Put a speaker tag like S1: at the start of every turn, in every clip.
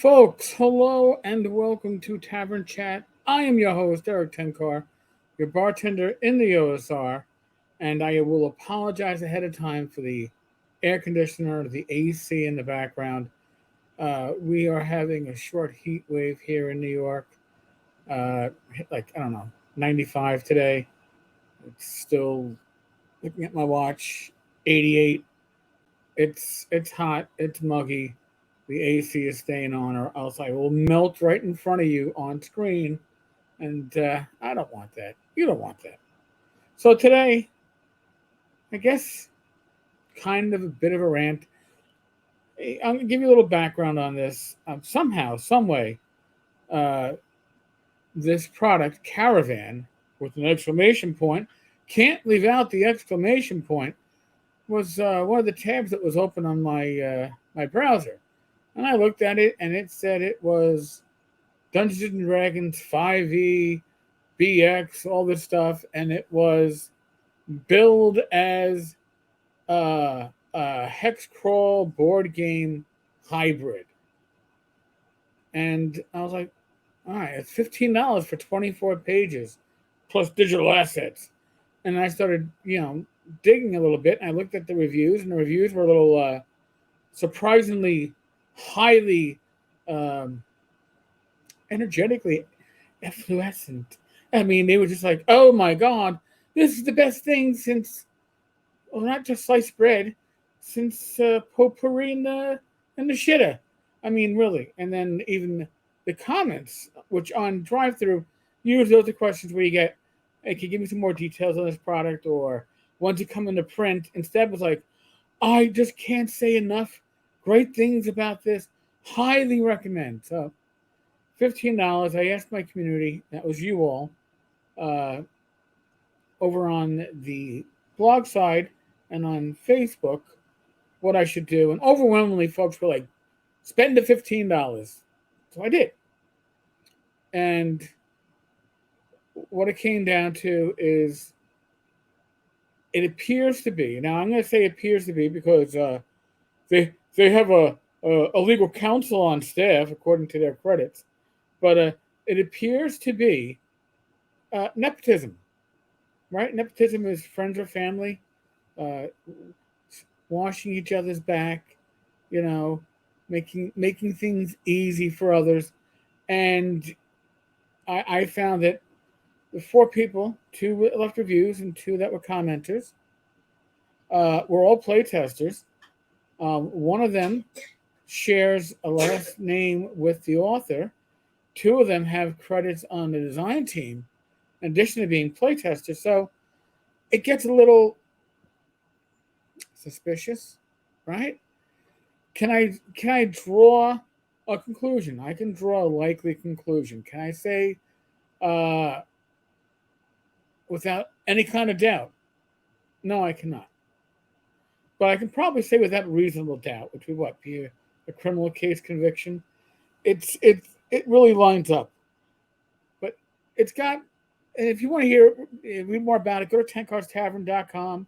S1: Folks, hello and welcome to Tavern Chat. I am your host, Eric Tenkar, your bartender in the OSR, and I will apologize ahead of time for the air conditioner, the AC in the background. We are having a short heat wave here in New York, I don't know, 95 today. It's still, looking at my watch, 88. It's hot, it's muggy. The AC is staying on, or else I will melt right in front of you on screen. And I don't want that. You don't want that. So today, I guess, kind of a bit of a rant. I'm gonna give you a little background on this. Somehow, some way, uh, this product, Caravan, with an exclamation point, can't leave out the exclamation point, was one of the tabs that was open on my browser. And I looked at it, and it said it was Dungeons and Dragons 5e, BX, all this stuff, and it was billed as a hex crawl board game hybrid. And I was like, all right, it's $15 for 24 pages plus digital assets. And I started, digging a little bit. And I looked at the reviews, and the reviews were a little surprisingly highly um, energetically efflorescent. I mean, they were just like, "Oh my god, this is the best thing since, well, not just sliced bread, since potpourri and the shitter." I mean, really. And then even the comments, which on drive-through, usually those are questions where you get, "Hey, can you give me some more details on this product?" Or once you come into print, instead was like, "I just can't say enough great things about this. Highly recommend." So $15. I asked my community, that was you all, uh, over on the blog side and on Facebook, what I should do. And overwhelmingly, folks were like, spend the $15. So I did. And what it came down to is it appears to be, now I'm going to say appears to be because they have a legal counsel on staff, according to their credits, but it appears to be nepotism, right? Nepotism is friends or family uh, washing each other's back, you know, making things easy for others. And I found that the four people, two left reviews and two that were commenters, were all playtesters. One of them shares a last name with the author. Two of them have credits on the design team, in addition to being playtesters. So it gets a little suspicious, right? Can I draw a conclusion? I can draw a likely conclusion. Can I say uh, without any kind of doubt? No, I cannot. But I can probably say without reasonable doubt, which would what be a criminal case conviction. It really lines up. But it's got, and if you want to read more about it, go to tenkarstavern.com.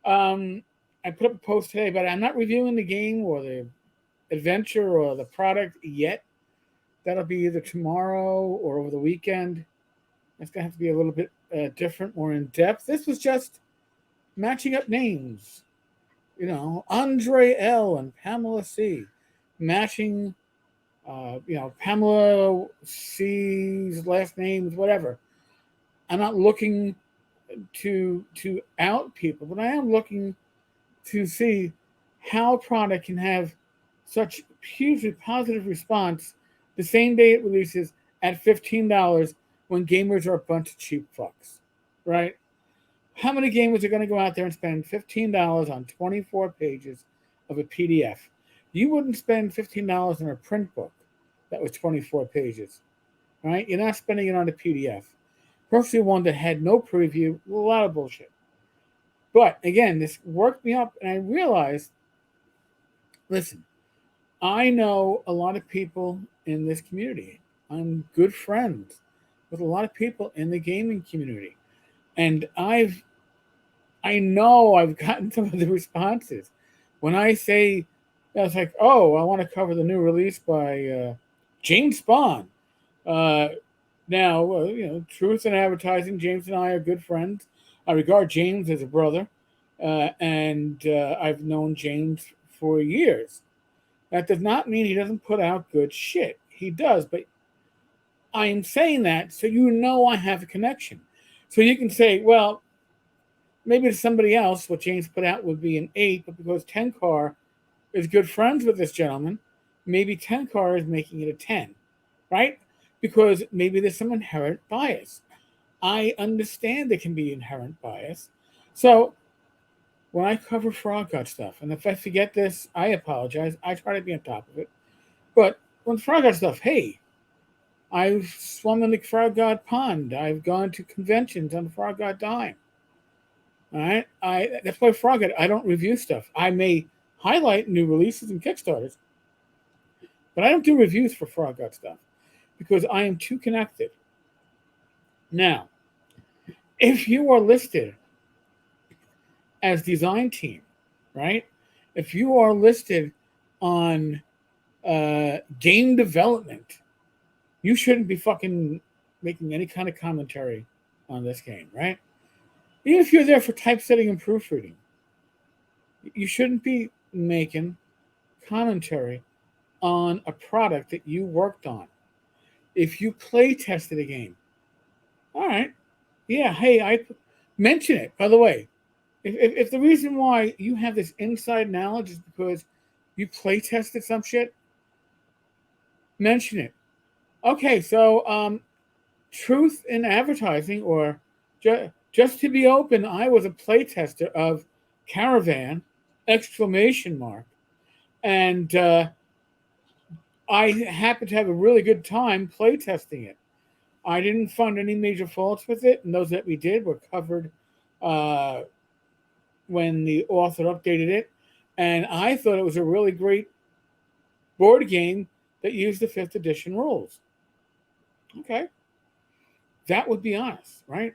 S1: I put up a post today, but I'm not reviewing the game or the adventure or the product yet. That'll be either tomorrow or over the weekend. It's gonna have to be a little bit different, more in depth. This was just matching up names. Andre L and Pamela C, matching. Pamela C's last names, whatever. I'm not looking to out people, but I am looking to see how a product can have such hugely positive response the same day it releases at $15 when gamers are a bunch of cheap fucks, right? How many gamers are going to go out there and spend $15 on 24 pages of a PDF? You wouldn't spend $15 on a print book that was 24 pages, right? You're not spending it on a PDF. Especially one that had no preview, a lot of bullshit. But again, this worked me up, and I realized, listen, I know a lot of people in this community. I'm good friends with a lot of people in the gaming community, and I know I've gotten some of the responses when I say I was like, oh, I want to cover the new release by James Bond. Uh, Now, truth in advertising. James and I are good friends. I regard James as a brother, and I've known James for years. That does not mean he doesn't put out good shit. He does, but I am saying that so you know I have a connection. So you can say, well, maybe to somebody else, what James put out would be an 8, but because Tenkar is good friends with this gentleman, maybe Tenkar is making it a 10, right? Because maybe there's some inherent bias. I understand there can be inherent bias. So when I cover Frog God stuff, and if I forget this, I apologize. I try to be on top of it. But when Frog God stuff, hey, I've swum in the Frog God pond. I've gone to conventions on the Frog God dime. All right, that's why Frog God. I don't review stuff. I may highlight new releases and Kickstarters, but I don't do reviews for Frog God stuff because I am too connected. Now, if you are listed as design team, right? If you are listed on game development, you shouldn't be fucking making any kind of commentary on this game, right? Even if you're there for typesetting and proofreading, you shouldn't be making commentary on a product that you worked on. If you play tested a game, all right, yeah, hey, I mention it. By the way, if the reason why you have this inside knowledge is because you play tested some shit, mention it. Okay, so truth in advertising, or just to be open, I was a play tester of Caravan exclamation mark, and I happened to have a really good time play testing it. I didn't find any major faults with it, and those that we did were covered uh, when the author updated it. And I thought it was a really great board game that used the fifth edition rules. Okay, that would be honest, right?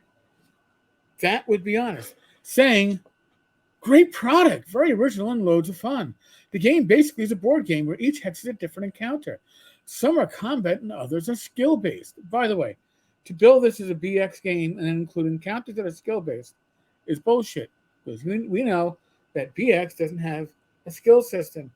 S1: That would be honest. Saying, great product, very original and loads of fun. The game basically is a board game where each hex is a different encounter. Some are combat and others are skill based. By the way, to build this as a BX game and then include encounters that are skill based is bullshit. Because we know that BX doesn't have a skill system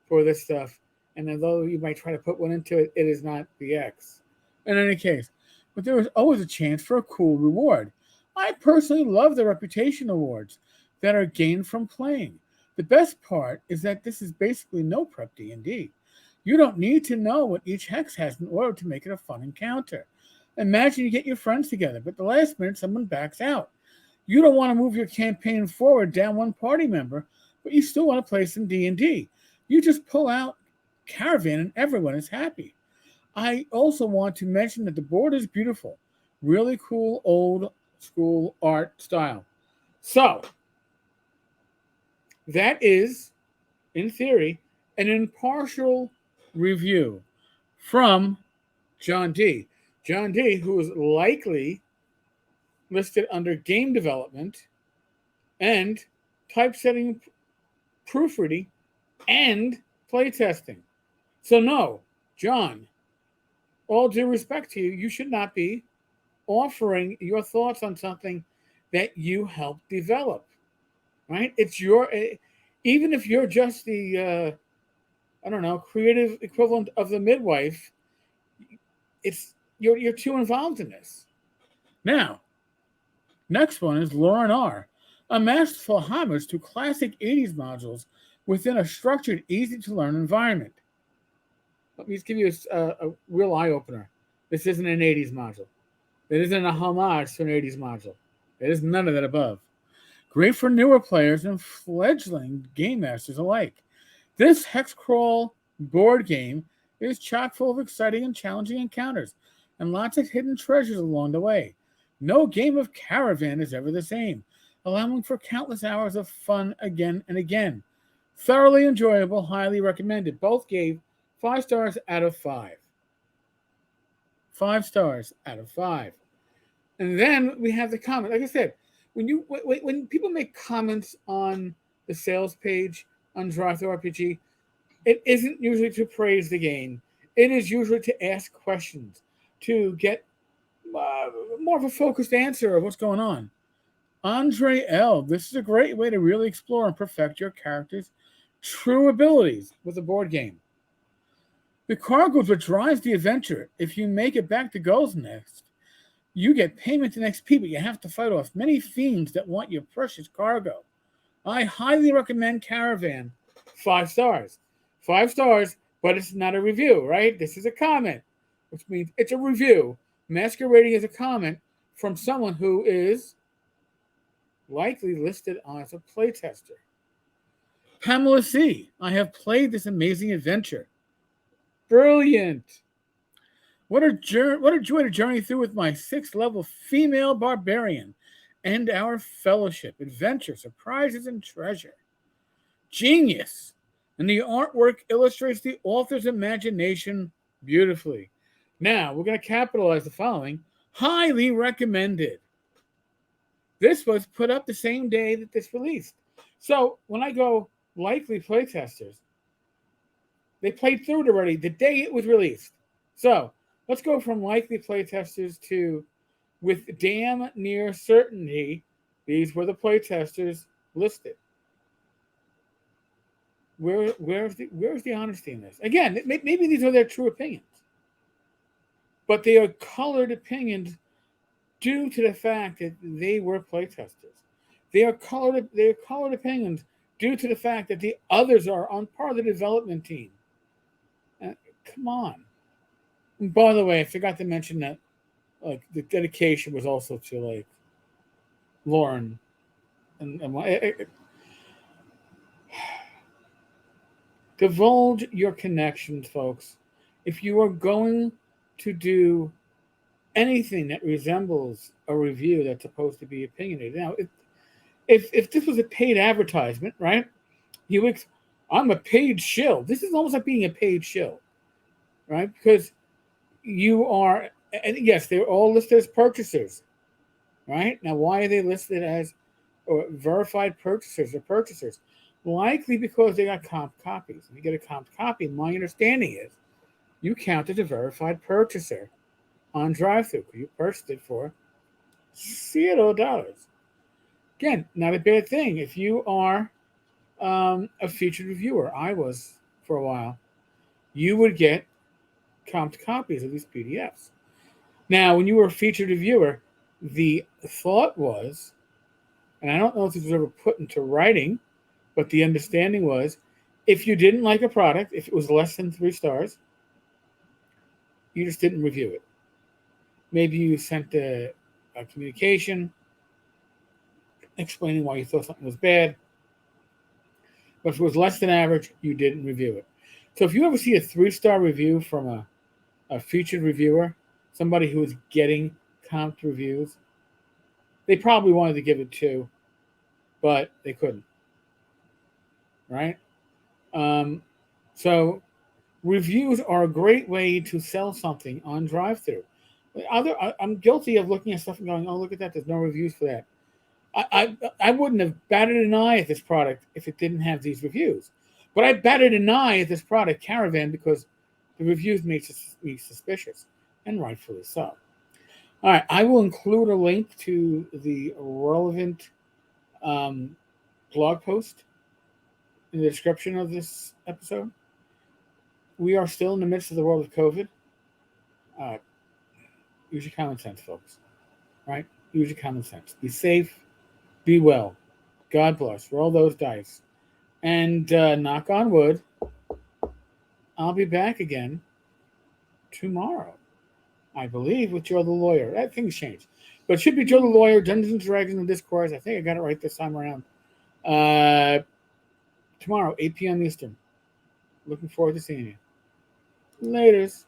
S1: for this stuff. And although you might try to put one into it, it is not BX. In any case, but there is always a chance for a cool reward. I personally love the reputation awards that are gained from playing. The best part is that this is basically no prep D&D. You don't need to know what each hex has in order to make it a fun encounter. Imagine you get your friends together, but at the last minute someone backs out. You don't want to move your campaign forward down one party member, but you still want to play some D&D. You just pull out Caravan and everyone is happy. I also want to mention that the board is beautiful. Really cool old school art style. So, that is, in theory, an impartial review from John D. John D., who is likely listed under game development and typesetting, proofreading, and playtesting. So, no, John, all due respect to you, you should not be offering your thoughts on something that you helped develop, right? It's your, even if you're just the, I don't know, creative equivalent of the midwife, it's you're too involved in this. Now, next one is Lauren R. A masterful homage to classic 80s modules within a structured, easy to learn environment. Let me just give you a real eye opener. This isn't an 80s module. It isn't a homage to an 80s module. It is none of that above. Great for newer players and fledgling game masters alike. This hex crawl board game is chock full of exciting and challenging encounters and lots of hidden treasures along the way. No game of Caravan is ever the same, allowing for countless hours of fun again and again. Thoroughly enjoyable, highly recommended. Both gave 5 stars out of 5. 5 stars out of 5. And then we have the comment. Like I said, when people make comments on the sales page on Drive-Thru RPG, It isn't usually to praise the game. It is usually to ask questions, to get more of a focused answer of what's going on. Andre L., this is a great way to really explore and perfect your character's true abilities with a board game. The cargo is what drives the adventure. If you make it back to Gold's Nest, you get payment to next people. You have to fight off many fiends that want your precious cargo. I highly recommend Caravan. 5 stars. 5 stars, but it's not a review, right? This is a comment, which means it's a review masquerading as a comment from someone who is likely listed as a playtester. Pamela C., I have played this amazing adventure. Brilliant. What a joy to journey through with my 6th level female barbarian and our fellowship, adventure, surprises, and treasure. Genius. And the artwork illustrates the author's imagination beautifully. Now, we're going to capitalize the following. Highly recommended. This was put up the same day that this released. So when I go likely playtesters, they played through it already the day it was released. So let's go from likely playtesters to with damn near certainty, these were the playtesters listed. Where's the honesty in this? Again, maybe these are their true opinions, but they are colored opinions due to the fact that they were playtesters. They are colored opinions due to the fact that the others are on part of the development team. Come on. And by the way, I forgot to mention that like the dedication was also to like Lauren and divulge your connections, folks. If you are going to do anything that resembles a review that's supposed to be opinionated, now if this was a paid advertisement, right? I'm a paid shill. This is almost like being a paid shill, right? Because you are, and yes, they're all listed as purchasers, right? Now, why are they listed as or verified purchasers or purchasers? Likely because they got comp copies. If you get a comp copy, my understanding is you count as a verified purchaser on drive-thru. You purchased it for $0. Again, not a bad thing. If you are a featured reviewer, I was for a while, you would get comped copies of these PDFs. Now, when you were a featured reviewer, the thought was, and I don't know if this was ever put into writing, but the understanding was, if you didn't like a product, if it was less than 3 stars, you just didn't review it. Maybe you sent a communication explaining why you thought something was bad. But if it was less than average, you didn't review it. So if you ever see a 3-star review from a featured reviewer, somebody who is getting comped reviews, they probably wanted to give it 2, but they couldn't. Right? So reviews are a great way to sell something on drive-thru. I'm guilty of looking at stuff and going, "Oh, look at that! There's no reviews for that." I wouldn't have batted an eye at this product if it didn't have these reviews, but I batted an eye at this product, Caravan, because the reviews made me suspicious, and rightfully so. All right, I will include a link to the relevant blog post in the description of this episode. We are still in the midst of the world of COVID. Use your common sense, folks. Right? Use your common sense. Be safe. Be well. God bless. Roll those dice. And knock on wood, I'll be back again tomorrow, I believe, with Joe the Lawyer. That thing's changed. But it should be Joe the Lawyer, Dungeons and Dragons and Discourse. I think I got it right this time around. Tomorrow, 8 p.m. Eastern. Looking forward to seeing you. Laters.